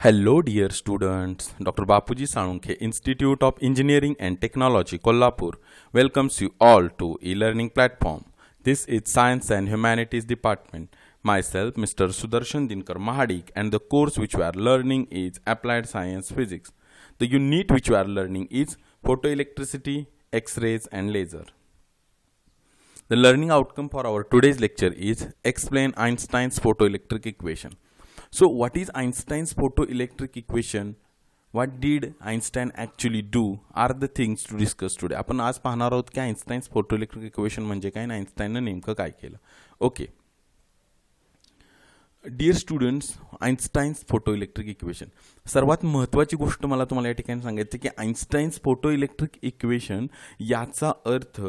Hello, dear students. Dr. Bapuji Salunkhe, Institute of Engineering and Technology, Kolhapur, welcomes you all to e-learning platform. This is Science and Humanities Department. Myself, Mr. Sudarshan Dinkar Mahadik, and the course which we are learning is Applied Science Physics. The unit which we are learning is Photoelectricity, X-rays and laser. The learning outcome for our today's lecture is Explain Einstein's photoelectric equation. So what is Einstein's photoelectric equation? What did Einstein actually do? Are the things to discuss today. आपण आज पाहणार आहोत की आइन्स्टाईन्स photoelectric equation म्हणजे काय आणि आइन्स्टाईनने नेमकं काय केलं. Okay dear students, Einstein's photoelectric equation. सर्वात महत्त्वाची गोष्ट मला तुम्हाला या ठिकाणी सांगायचं की आइन्स्टाईन्स फोटोइलेक्ट्रिक इक्वेशन याचा अर्थ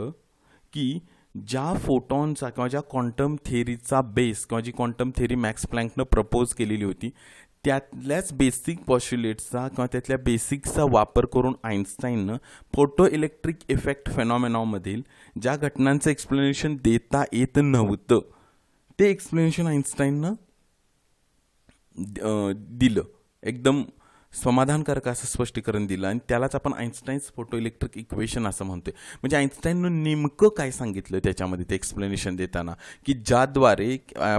की ज्या फोटॉनचा किंवा ज्या क्वांटम थेअरीचा बेस किंवा जी क्वांटम थेअरी मॅक्स प्लँकनं प्रपोज केलेली होती त्यातल्याच बेसिक पॉस्च्युलेट्सचा किंवा त्यातल्या बेसिक्सचा वापर करून आइन्स्टाईननं फोटो इलेक्ट्रिक इफेक्ट फेनॉमेनॉमधील ज्या घटनांचं एक्सप्लेनेशन देता येत नव्हतं ते एक्सप्लेनेशन आइन्स्टाईननं दिलं. एकदम समाधानकारक असं स्पष्टीकरण दिलं आणि त्यालाच आपण आइन्स्टाईन्स फोटो इलेक्ट्रिक इक्वेशन असं म्हणतोय. म्हणजे आइन्स्टाईननं नेमकं काय सांगितलं त्याच्यामध्ये ते एक्सप्लेनेशन देताना की ज्याद्वारे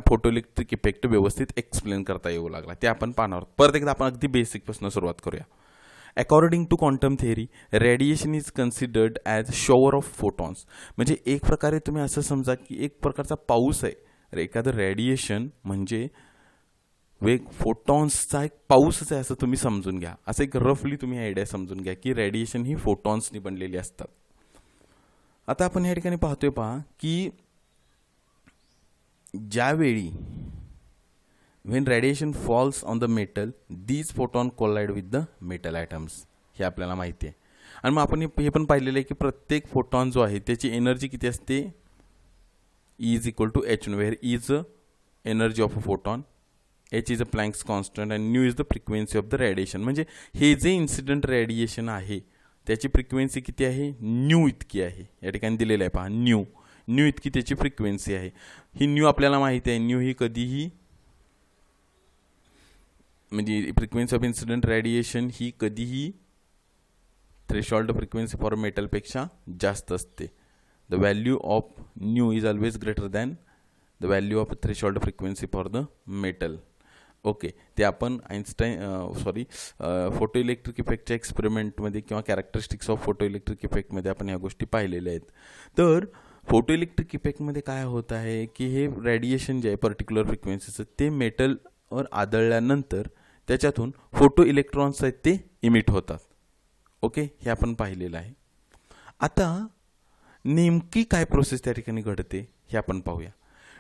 फोटो इलेक्ट्रिक इफेक्ट व्यवस्थित एक्सप्लेन करता येऊ लागला ते आपण पाहणार आहोत. परत एकदा आपण अगदी बेसिकपासून सुरुवात करूया. According to quantum theory radiation is considered as shower of photons. म्हणजे एक प्रकारे तुम्ही असं समजा की एक प्रकारचा पाऊस आहे. एखादं रेडिएशन म्हणजे फोटॉन्सचा एक पाऊसच आहे असं तुम्ही समजून घ्या. असं एक रफली तुम्ही आयडिया समजून घ्या की रेडिएशन ही फोटॉन्सनी बनलेली असतात. आता आपण या ठिकाणी पाहतोय पहा की ज्यावेळी when radiation falls on the metal these photon collide with the metal atoms हे आपल्याला माहिती आहे. आणि मग आपण हे पण पाहिलेलं आहे की प्रत्येक फोटॉन जो आहे त्याची एनर्जी किती असते, E is equal to H, where E is energy of a photon, H is a Planck's constant and nu is the frequency of the radiation. म्हणजे हे जे इन्सिडेंट रेडिएशन आहे त्याची फ्रिक्वेन्सी किती आहे, न्यू इतकी आहे. या ठिकाणी दिलेलं आहे पहा न्यू इतकी त्याची फ्रिक्वेन्सी आहे. ही न्यू आपल्याला माहिती आहे. न्यू ही कधीही म्हणजे फ्रिक्वेन्सी ऑफ इन्सिडेंट रेडिएशन ही कधीही थ्रेशोल्ड फ्रिक्वेन्सी फॉर मेटलपेक्षा जास्त असते. The value of new is always greater than the value of threshold frequency for the metal. Okay, ते आपण फोटो इलेक्ट्रिक इफेक्टच्या एक्सपेरिमेंटमध्ये किंवा कॅरेक्टरिस्टिक्स ऑफ फोटो इलेक्ट्रिक इफेक्टमध्ये आपण या गोष्टी पाहिलेल्या आहेत. तर फोटो इलेक्ट्रिक इफेक्टमध्ये काय होत आहे की हे रेडिएशन जे आहे पर्टिक्युलर फ्रिक्वेन्सीचं ते मेटलवर आदळल्यानंतर त्याच्यातून फोटो इलेक्ट्रॉन्स आहेत ते इमिट होतात. ओके, हे आपण पाहिलेलं आहे. आता नेमकी काय प्रोसेस त्या ठिकाणी घडते हे आपण पाहूया.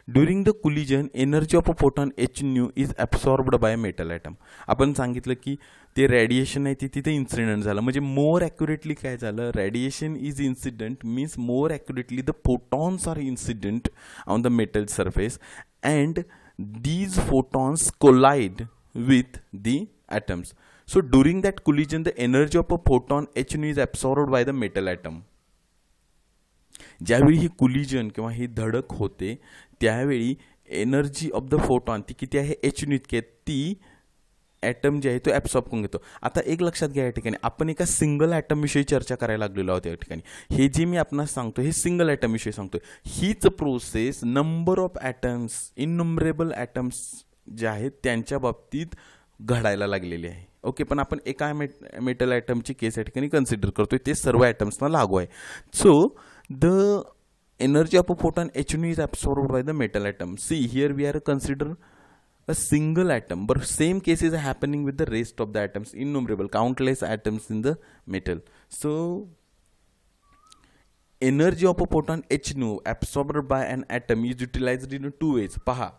During the collision energy of a photon H nu is absorbed by metal atom. आपण सांगितलं की ते रेडिएशन आहे ते तिथे इन्सिडेंट झालं. म्हणजे मोर ॲक्युरेटली काय झालं, radiation is incident means more accurately the photons are incident on the metal surface and these photons collide with the atoms. So during that collision the energy of a photon H nu is absorbed by the metal atom. ज्यावेळी ही collision किंवा ही धडक होते त्यावेळी energy of the photon ती किती आहे, H nu इतकी आहे. ती ॲटम जे आहे तो ॲब्सॉर्ब करून घेतो. आता एक लक्षात घ्या, या ठिकाणी आपण एका सिंगल ॲटमविषयी चर्चा करायला लागलेलो आहोत. या ठिकाणी हे जे मी आपणास सांगतो हे सिंगल ॲटमविषयी सांगतोय. हीच process number of atoms innumerable atoms जे आहेत त्यांच्या बाबतीत घडायला लागलेली आहे. ओके, पण आपण एका मेटल ॲटमची केस या ठिकाणी कन्सिडर करतोय, ते सर्व ॲटम्सना लागू आहे. So the energy of a photon H nu is absorbed by the metal atom. See here we are consider a single atom, but same case is happening with the rest of the atoms, innumerable countless atoms in the metal. So energy of a photon H nu absorbed by an atom is utilized in two ways. पहा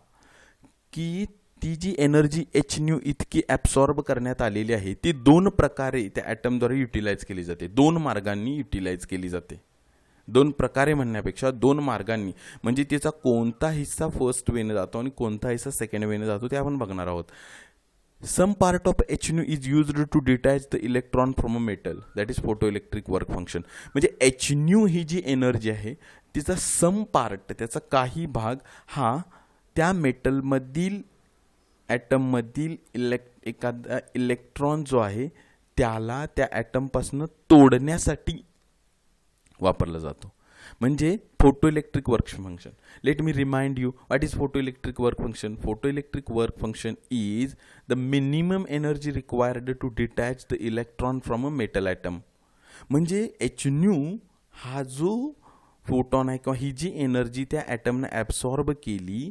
की ती जी energy H nu इतकी absorb करण्यात आलेली आहे ती दोन प्रकारे त्या ॲटमद्वारे युटिलाइज केली जाते. दोन मार्गांनी युटिलाइज केली जाते. दोन प्रकारे म्हणण्यापेक्षा दोन मार्गांनी, म्हणजे त्याचा कोणता हिस्सा फर्स्ट वेने जातो आणि कोणता हिस्सा सेकंड वेने जातो ते आपण बघणार आहोत. Some part of H nu is used to detach the electron from a metal, that is photo electric work function. म्हणजे H nu ही जी एनर्जी आहे तिचा सम पार्ट, त्याचा काही भाग हा त्या मेटलमधील ॲटममधील एखादा इलेक्ट्रॉन जो आहे त्याला त्या ॲटमपासून तोडण्यासाठी वापरला जातो. म्हणजे photo electric work function. Let me remind you what is photo electric work function. Photo electric work function is the minimum energy required to detach the electron from a metal atom. म्हणजे H nu हा जो photon आहे किंवा ही जी energy त्या ॲटमनं absorb केली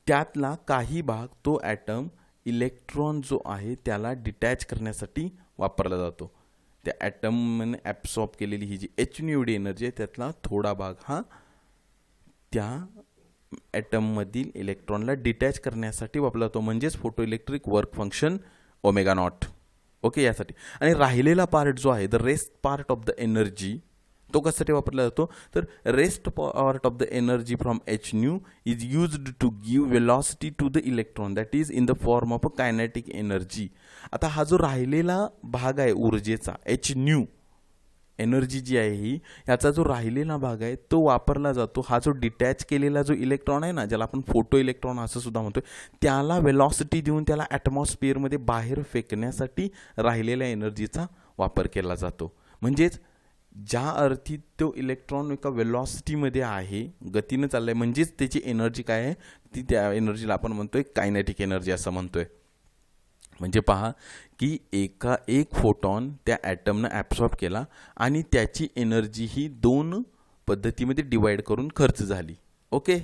त्यातला काही भाग तो ॲटम इलेक्ट्रॉन जो आहे त्याला डिटॅच करण्यासाठी वापरला जातो. त्या ॲटमने ॲब्सॉर्ब केलेली ही जी एच न्यू एवढी एनर्जी आहे त्यातला थोडा भाग हा त्या ॲटममधील इलेक्ट्रॉनला डिटॅच करण्यासाठी वापरला जातो. म्हणजेच photo electric work function omega not. Okay, यासाठी. आणि राहिलेला पार्ट जो आहे the rest part of the energy तो कशासाठी वापरला जातो तर rest part of the energy from h nu is used to give velocity to the electron that is in the form of a kinetic energy. आता हा जो राहिलेला भाग आहे ऊर्जेचा एच न्यू एनर्जी जी आहे ही ह्याचा जो राहिलेला भाग आहे तो वापरला जातो. हा जो डिटॅच केलेला जो इलेक्ट्रॉन आहे ना ज्याला आपण फोटो इलेक्ट्रॉन असं सुद्धा म्हणतोय त्याला वेलॉसिटी देऊन त्याला ॲटमॉस्फिअरमध्ये बाहेर फेकण्यासाठी राहिलेल्या एनर्जीचा वापर केला जातो. म्हणजेच ज्या अर्थी तो इलेक्ट्रॉन एका वेलॉसिटीमध्ये आहे गतीनं चाललाय म्हणजेच त्याची एनर्जी काय आहे ती त्या एनर्जीला आपण म्हणतोय कायनेटिक एनर्जी असं म्हणतोय. म्हणजे पहा की एक फोटॉन त्या ॲटमनं ॲब्सॉर्ब केला आणि त्याची एनर्जी ही 2 पद्धतीमध्ये डिवाइड करून खर्च झाली. ओके,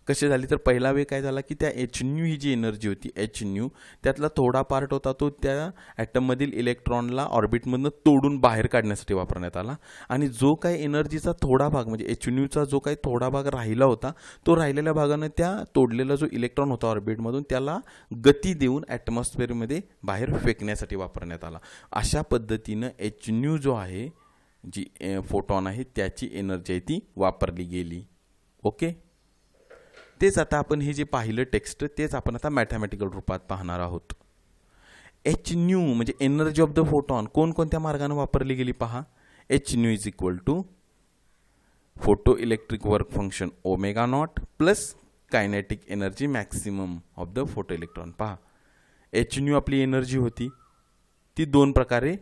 कशी झाली तर पहिला वेळ काय झाला की त्या एच न्यू ही जी एनर्जी होती एच न्यू त्यातला थोडा पार्ट होता तो त्या ॲटममधील इलेक्ट्रॉनला ऑर्बिटमधनं तोडून बाहेर काढण्यासाठी वापरण्यात आला. आणि जो काही एनर्जीचा थोडा भाग म्हणजे एच न्यूचा जो काही थोडा भाग राहिला होता तो राहिलेल्या भागानं त्या तोडलेला जो इलेक्ट्रॉन होता ऑर्बिटमधून त्याला गती देऊन ॲटमॉस्फिअरमध्ये बाहेर फेकण्यासाठी वापरण्यात आला. अशा पद्धतीनं एच न्यू जो आहे जी फोटॉन आहे त्याची एनर्जी आहे ती वापरली गेली. ओके, तेच आता आपण हे जे पाहिलं टेक्स्ट तेच आपण आता मॅथमॅटिकल रूपात पाहणार आहोत. एच न्यू म्हणजे एनर्जी ऑफ द फोटॉन कोणकोणत्या मार्गाने वापरली गेली पहा. H nu is equal to photo electric work function omega naught plus kinetic energy maximum of the photo electron. पहा एच न्यू आपली एनर्जी होती ती 2 प्रकारे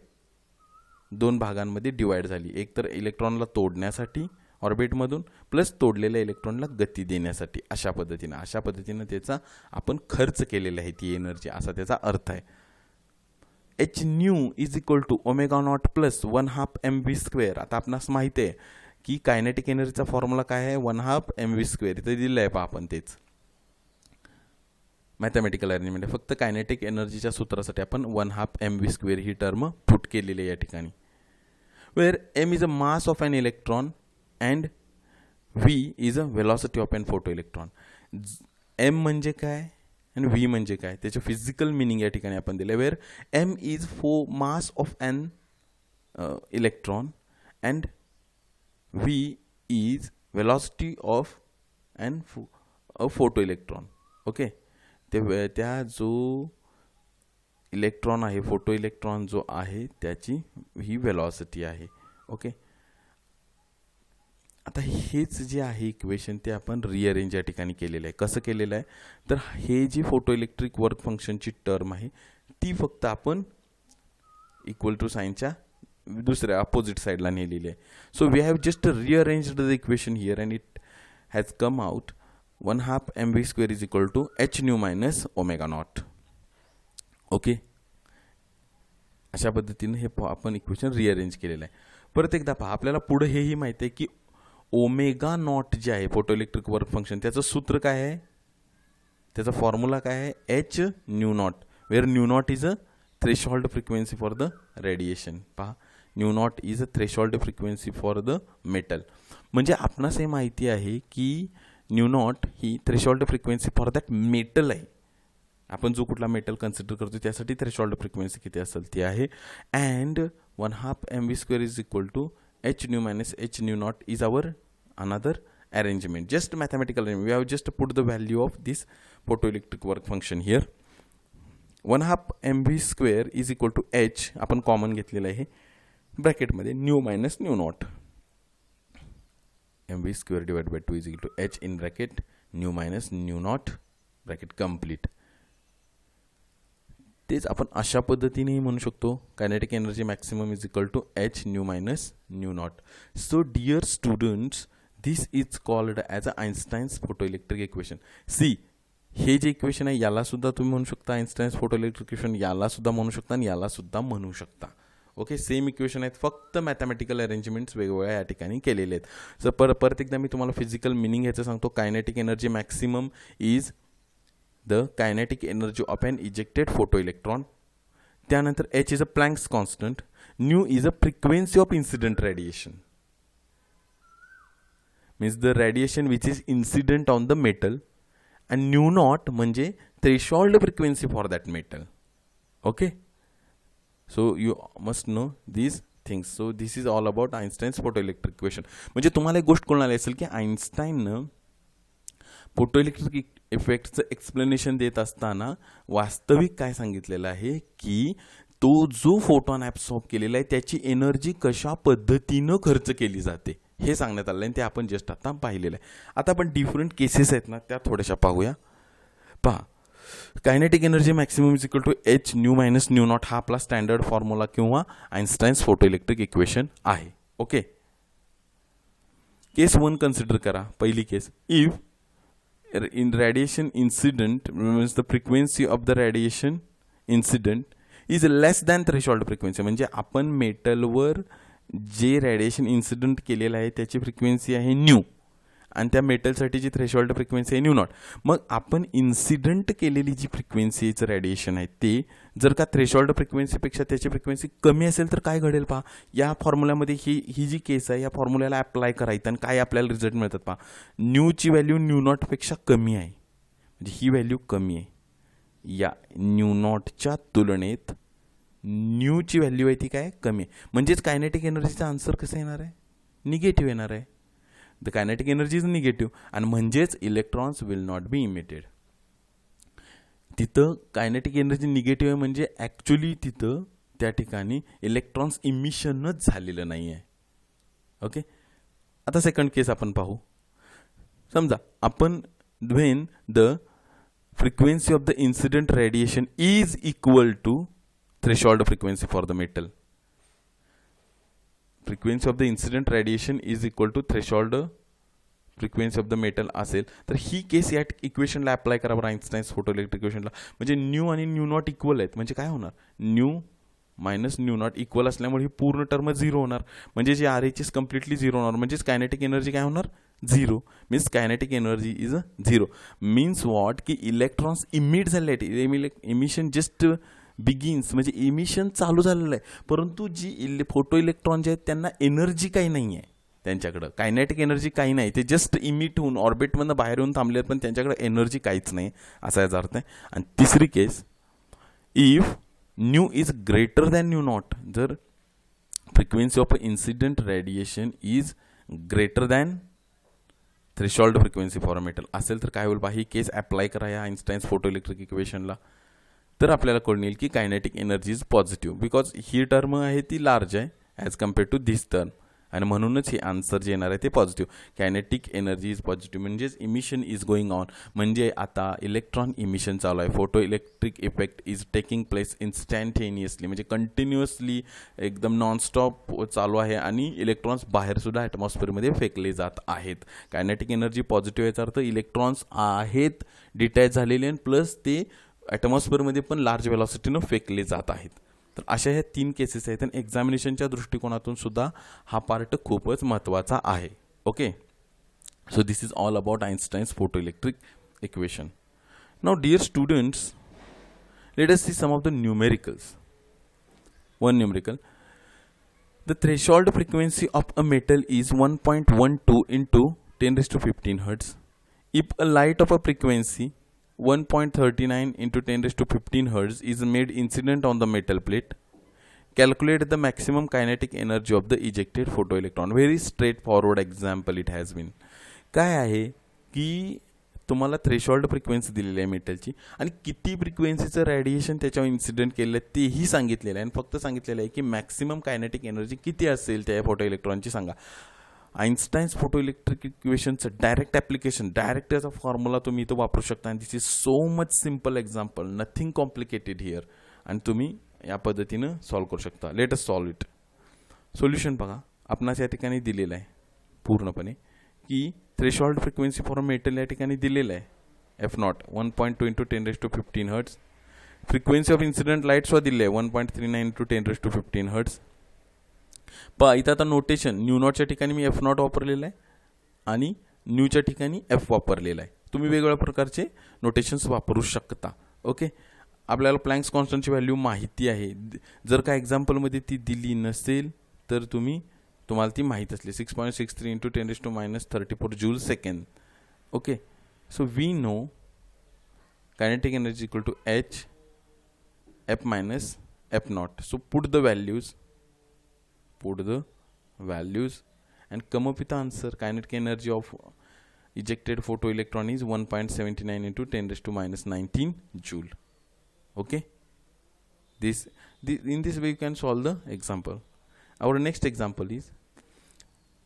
2 भागांमध्ये डिवाइड झाली. एक तर इलेक्ट्रॉनला तोडण्यासाठी ऑर्बिटमधून प्लस तोडलेल्या इलेक्ट्रॉनला गती देण्यासाठी. अशा पद्धतीनं त्याचा आपण खर्च केलेला आहे ती एनर्जी असा त्याचा अर्थ आहे. H nu is equal to omega naught plus 1/2 mv². आता आपणास माहिती आहे की कायनेटिक एनर्जीचा फॉर्म्युला काय आहे 1/2 mv². इथे दिलं आहे पहा आपण तेच मॅथमॅटिकल अरेंजमेंट आहे. फक्त कायनेटिक एनर्जीच्या सूत्रासाठी आपण 1/2 mv² ही टर्म पुट केलेली आहे या ठिकाणी. Where m is a mass of an electron and v is a velocity of an photo electron. m म्हणजे काय आणि v म्हणजे काय त्याचे फिजिकल मिनिंग या ठिकाणी आपण दिले. Where m is mass of an electron and v is velocity of an photo electron. Okay, त्या जो इलेक्ट्रॉन आहे फोटो इलेक्ट्रॉन जो आहे त्याची ही वेलॉसिटी आहे. ओके, आता हेच जे आहे इक्वेशन ते आपण रिअरेंज या ठिकाणी केलेलं आहे. कसं केलेलं आहे तर हे जी फोटो इलेक्ट्रिक वर्क फंक्शनची टर्म आहे ती फक्त आपण इक्वल टू साईनच्या दुसऱ्या अपोजिट साईडला नेलेली आहे. So we have just rearranged the equation here and it has come out 1/2 mv² is equal to h nu minus omega not. Okay, अशा पद्धतीने हे आपण इक्वेशन रिअरेंज केलेलं आहे. परत एकदा पहा आपल्याला पुढे हेही माहिती आहे की ओमेगा नॉट जे आहे फोटो इलेक्ट्रिक वर्क फंक्शन त्याचं सूत्र काय आहे त्याचा फॉर्म्युला काय आहे h nu nought. Where nu nought is a threshold frequency for the radiation. पहा nu nought is a threshold frequency for the metal. म्हणजे आपणास हे माहिती आहे की न्यू नॉट ही threshold frequency for that metal आहे. आपण जो कुठला मेटल कन्सिडर करतो त्यासाठी थ्रेशोल्ड फ्रिक्वेन्सी किती असेल ती आहे. And 1/2 mv² is equal to h nu minus h nu naught is our another arrangement, just mathematical arrangement. We have just put the value of this photoelectric work function here. 1/2 mv² is equal to h आपण common घेतलेलं आहे bracket मध्ये new minus nu not. mv² divided by 2 is equal to h in bracket nu minus nu nought bracket complete. तेच आपण अशा पद्धतीनेही म्हणू शकतो kinetic energy maximum is equal to h nu minus nu nought. So dear students, this is called as a Einstein's photo electric equation. See, हे जे equation आहे याला सुद्धा तुम्ही म्हणू शकता आइन्स्टाईन्स फोटो इलेक्ट्रिक इक्वेशन, याला सुद्धा म्हणू शकता आणि याला सुद्धा म्हणू शकता. ओके, सेम इक्वेशन आहेत, फक्त मॅथमॅटिकल अरेंजमेंट्स वेगवेगळ्या या ठिकाणी केलेले आहेत. सर परत एकदा मी तुम्हाला फिजिकल मिनिंग ह्याचं सांगतो. Kinetic energy maximum is the kinetic energy of an ejected photo electron. त्यानंतर h is a Planck's constant. Nu is a frequency of incident radiation, means the radiation which is incident on the metal. And nu nought म्हणजे threshold frequency for that metal. Okay, so you must know these things. So this is all about Einstein's photo electric equation. म्हणजे तुम्हाला एक गोष्ट कळून आली असेल की आइन्स्टाईननं photo electric इफेक्टचं explanation देत असताना वास्तविक काय सांगितलेलं आहे की तो जो फोटॉन ॲब्सॉर्ब केलेला आहे त्याची एनर्जी कशा पद्धतीनं खर्च केली जाते हे सांगण्यात आलं आहे. ते आपण जस्ट आता पाहिलेलं आहे. आता आपण डिफरंट केसेस आहेत ना त्या थोड्याशा पाहूया. पहा, kinetic energy maximum is equal to h nu minus nu naught हा आपला स्टँडर्ड फॉर्म्युला किंवा आइन्स्टाईन्स फोटो इलेक्ट्रिक इक्वेशन आहे. ओके, केस 1 कन्सिडर करा. पहिली case, if in radiation incident means the frequency of the radiation incident is less than threshold frequency. म्हणजे आपण मेटलवर जे radiation incident केलेलं आहे त्याची फ्रिक्वेन्सी आहे न्यू आणि त्या मेटलसाठीची थ्रेशोल्ड फ्रिक्वेन्सी आहे न्यू नॉट. मग आपण इन्सिडेंट केलेली जी फ्रिक्वेन्सीचं रेडिएशन आहे ते जर का थ्रेशोल्ड फ्रिक्वेन्सीपेक्षा त्याची फ्रिक्वेन्सी कमी असेल तर काय घडेल पहा. या फॉर्म्युल्यामध्ये ही जी केस आहे या फॉर्म्युल्याला अप्लाय करायचं आणि काय आपल्याला रिझल्ट मिळतात पहा. न्यूची व्हॅल्यू न्यू नॉटपेक्षा कमी आहे, म्हणजे ही व्हॅल्यू कमी आहे. या न्यू नॉटच्या तुलनेत न्यूची व्हॅल्यू आहे ती काय कमी आहे. म्हणजेच कायनेटिक एनर्जीचा आन्सर कसं येणार आहे, निगेटिव्ह येणार आहे. The kinetic energy is negative आणि म्हणजेच electrons will not B emitted. तिथं कायनेटिक एनर्जी निगेटिव्ह आहे म्हणजे ॲक्च्युली तिथं त्या ठिकाणी इलेक्ट्रॉन्स इमिशनच झालेलं नाही आहे. ओके, आता सेकंड केस आपण पाहू. समजा आपण when the frequency of the incident radiation is equal to threshold frequency for the metal. Frequency of the incident radiation is equal to threshold frequency of the metal असेल तर ही केस या इक्वेशनला अप्लाय करा बरं आइन्स्टाईन्स फोटो इलेक्ट्रिक इक्वेशनला. म्हणजे new आणि new naught equal आहेत म्हणजे काय होणार, nu minus nu naught equal असल्यामुळे ही पूर्ण टर्म झिरो होणार. म्हणजे जे R H is completely zero होणार. म्हणजेच कायनेटिक एनर्जी काय होणार, zero. Means kinetic energy is a zero. Means what की इलेक्ट्रॉन्स इमिट झाले आहेत. इमिशन जस्ट बिगिन्स म्हणजे इमिशन चालू झालेलं आहे, परंतु जी फोटो इलेक्ट्रॉन जे आहेत त्यांना एनर्जी काही नाही आहे, त्यांच्याकडं कायनेटिक एनर्जी काही नाही. ते जस्ट इमिट होऊन ऑर्बिटमधून बाहेर येऊन थांबले आहेत पण त्यांच्याकडे एनर्जी काहीच नाही असा याचा अर्थ आहे. आणि तिसरी case, if nu is greater than nu nought, जर frequency of incident radiation is greater than threshold frequency for a metal असेल तर काय होईल पहा. ही केस अप्लाय करा या आइन्स्टाईन्स फोटो इलेक्ट्रिक इक्वेशनला तर आपल्याला कळून येईल की kinetic energy is positive because ही टर्म आहे ती लार्ज आहे as compare to this term आणि म्हणूनच हे आन्सर जे येणार आहे ते positive. Kinetic energy is positive म्हणजेच इमिशन इज गोईंग ऑन, म्हणजे आता इलेक्ट्रॉन इमिशन चालू आहे. Photo electric effect is taking place instantaneously म्हणजे कंटिन्युअसली एकदम नॉनस्टॉप चालू आहे आणि इलेक्ट्रॉन्स बाहेरसुद्धा ॲटमॉस्फिअरमध्ये फेकले जात आहेत. कायनेटिक एनर्जी पॉझिटिव्ह याचा अर्थ इलेक्ट्रॉन्स आहेत डिटॅच झालेले आणि प्लस ते ॲटमॉस्फिअरमध्ये पण लार्ज वेलॉसिटीनं फेकले जात आहेत. तर अशा ह्या 3 केसेस आहेत आणि एक्झामिनेशनच्या दृष्टिकोनातून सुद्धा हा पार्ट खूपच महत्त्वाचा आहे. Okay, so this is all about Einstein's photo electric equation. Now dear students, let us see some of the numericals. One numerical, the threshold frequency of a metal is 1.12 into 10⁻15 Hz. If a light of a frequency 1.39 into 10⁻15 Hz is made incident on the metal plate, calculate the maximum kinetic energy of the ejected photoelectron. Very straightforward example it has been. काय आहे की तुम्हाला threshold frequency दिलेली आहे मेटलची आणि किती फ्रिक्वेन्सीचं radiation त्याच्यावर incident केलेलं आहे तेही सांगितलेलं आहे आणि फक्त सांगितलेलं आहे की मॅक्सिमम कायनेटिक एनर्जी किती असेल त्या फोटो इलेक्ट्रॉनची सांगा. आइन्स्टाईन्स फोटो इलेक्ट्रिक इक्वेशनचं डायरेक्ट ॲप्लिकेशन, डायरेक्ट याचा फॉर्म्युला तुम्ही इथं वापरू शकता आणि this is so much simple example, nothing complicated here. आणि तुम्ही या पद्धतीनं सॉल्व करू शकता. Let us solve it. Solution बघा, आपणास या ठिकाणी दिलेलं आहे पूर्णपणे की थ्रेशोल्ड फ्रिक्वेन्सी फॉर मेटल या ठिकाणी दिलेलं आहे F0 1.2 into 10⁻15 hertz. Frequency of incident लाईट्सवर दिले आहे 1.39 इंटू 10⁻15 हर्ट्स. पहा इथं आता नोटेशन न्यू नॉटच्या ठिकाणी मी F0 वापरलेलं आहे आणि न्यूच्या ठिकाणी F वापरलेला आहे. तुम्ही वेगवेगळ्या प्रकारचे नोटेशन्स वापरू शकता. ओके, आपल्याला प्लँक्स कॉन्स्टंटची व्हॅल्यू माहिती आहे. जर का एक्झाम्पलमध्ये ती दिली नसेल तर तुम्हाला ती माहीत असली 6.63 into 10⁻34 joule second. Okay, so we know kinetic energy equal to H F minus F0. So put the values and come up with the answer. Kinetic energy of ejected photoelectron is 1.79 into 10⁻19 joule. Okay, in this way you can solve the example. Our next example is,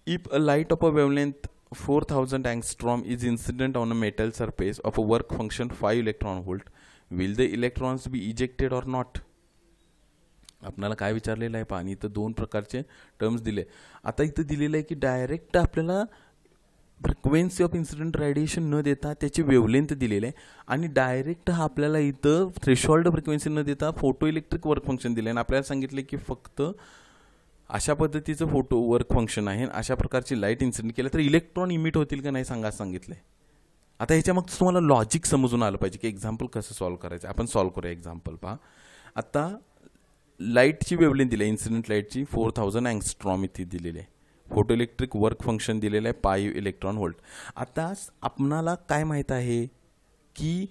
if a light of a wavelength 4000 angstrom is incident on a metal surface of a work function 5 electron volt, will the electrons be ejected or not? आपल्याला काय विचारलेलं आहे पाणी, इथं दोन प्रकारचे terms दिले. आता इथं दिलेलं आहे की डायरेक्ट आपल्याला फ्रिक्वेन्सी ऑफ इन्सिडेंट रेडिएशन न देता त्याची वेवलेंथ दिलेली आहे आणि डायरेक्ट हा आपल्याला इथं थ्रेशोल्ड फ्रिक्वेन्सी न देता फोटो इलेक्ट्रिक वर्क फंक्शन दिले आणि आपल्याला सांगितले की फक्त अशा पद्धतीचं फोटो वर्क फंक्शन आहे, अशा प्रकारची लाईट इन्सिडेंट केलं तर इलेक्ट्रॉन इमिट होतील का नाही सांगितलंय. आता ह्याच्या मग तुम्हाला लॉजिक समजून आलं पाहिजे की एक्झाम्पल कसं सॉल्व्ह करायचं. आपण सॉल्व्ह करूया एक्झाम्पल. पहा, आता लाईटची वेवलेंथ दिली आहे, इन्सिडेंट लाईटची 4000 अँगस्ट्रॉम इथे दिलेली आहे. फोटो इलेक्ट्रिक वर्क फंक्शन दिलेलं आहे 5 इलेक्ट्रॉन व्होल्ट. आता आपणाला काय माहीत आहे की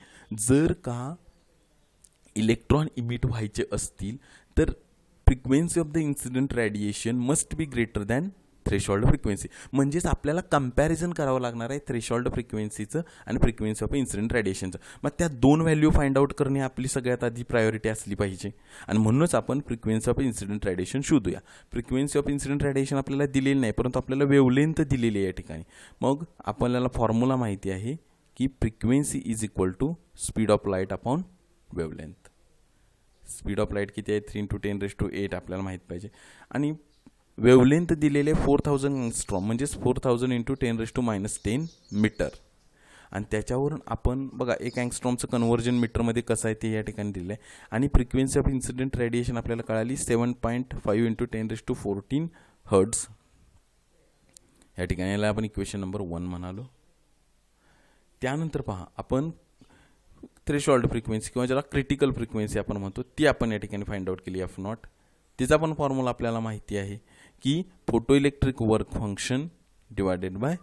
जर का इलेक्ट्रॉन इमिट व्हायचे असतील तर frequency of the incident radiation must be greater than threshold frequency. म्हणजेच आपल्याला कंपॅरिझन करावं लागणार आहे थ्रेशोल्ड फ्रिक्वेन्सीचं आणि फ्रिक्वेन्सी ऑफ इन्सिडेंट रेडिएशनचं. मग त्या दोन व्हॅल्यू फाइंड आउट करणे आपली सगळ्यात आधी प्रायोरिटी असली पाहिजे आणि म्हणूनच आपण फ्रिक्वेन्सी ऑफ इन्सिडेंट रेडिएशन शोधूया. फ्रिक्वेन्सी ऑफ इन्सिडेंट रेडिएशन आपल्याला दिलेली नाही, परंतु आपल्याला वेवलेंथ दिलेली आहे या ठिकाणी. मग आपल्याला फॉर्म्युला माहिती आहे की frequency is equal to speed of light upon wavelength. Speed of light किती आहे 3 इंटू 10⁸ आपल्याला माहीत पाहिजे आणि वेवलेंथ दिलेले 4000 अँगस्ट्रॉम म्हणजेच 4000 इंटू 10⁻10 मीटर. आणि त्याच्यावरून आपण बघा एक अँगस्ट्रॉमचं कन्व्हर्जन मीटरमध्ये कसं आहे ते या ठिकाणी दिलं आहे आणि फ्रिक्वेन्सी ऑफ इन्सिडेंट रेडिएशन आपल्याला कळाली 7.5 इंटू 10⁻14 हर्ट्स. या ठिकाणी याला आपण इक्वेशन नंबर 1 म्हणालो. त्यानंतर पहा, आपण थ्रेशोल्ड फ्रिक्वेन्सी किंवा ज्याला क्रिटिकल फ्रिक्वेन्सी आपण म्हणतो ती आपण या ठिकाणी फाइंड आउट केली F0. तिचा पण फॉर्म्युला आपल्याला माहिती आहे की photo electric work function divided by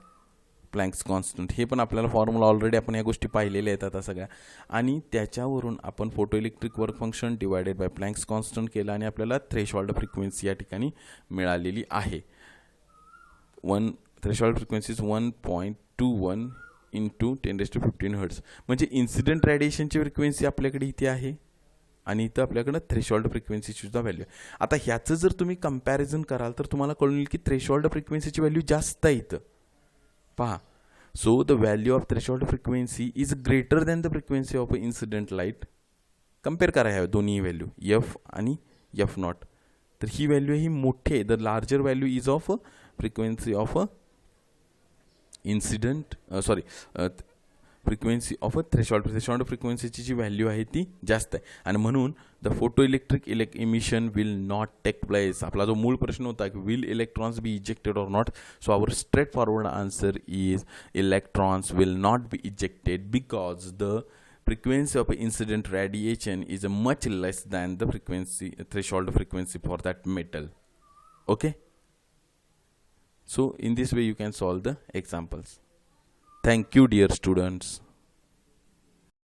Planck's constant. हे पण आपल्याला फॉर्म्युला ऑलरेडी आपण या गोष्टी पाहिलेल्या आहेत आता सगळ्या आणि त्याच्यावरून आपण photo electric work function divided by Planck's constant केलं आणि आपल्याला थ्रेशोल्ड फ्रिक्वेन्सी या ठिकाणी मिळालेली आहे. Threshold frequency is 1.21 into 10⁻15 hertz. म्हणजे इन्सिडेंट रेडिएशनची फ्रिक्वेन्सी आपल्याकडे इथे आहे आणि इथं आपल्याकडं थ्रेशोल्ड फ्रिक्वेन्सीची सुद्धा व्हॅल्यू आहे. आता ह्याचं जर तुम्ही कंपॅरिझन कराल तर तुम्हाला कळून येईल की थ्रेशोल्ड फ्रिक्वेन्सीची व्हॅल्यू जास्त आहे इथं. पहा, so the value of threshold frequency is greater than the frequency of incident light. Compare करा ह्या दोन्ही व्हॅल्यू F आणि F0. तर ही व्हॅल्यू ही मोठी आहे. The larger value is of frequency of incident frequency of threshold फ्रिक्वेन्सीची जी व्हॅल्यू आहे ती जास्त आहे आणि म्हणून the photo electric emission will not take place. आपला जो मूळ प्रश्न होता की will electrons be ejected or not, so our straightforward answer is electrons will not be ejected because the frequency of incident radiation is much less than the threshold frequency for that metal. Okay, so in this way you can solve the examples. Thank you dear students.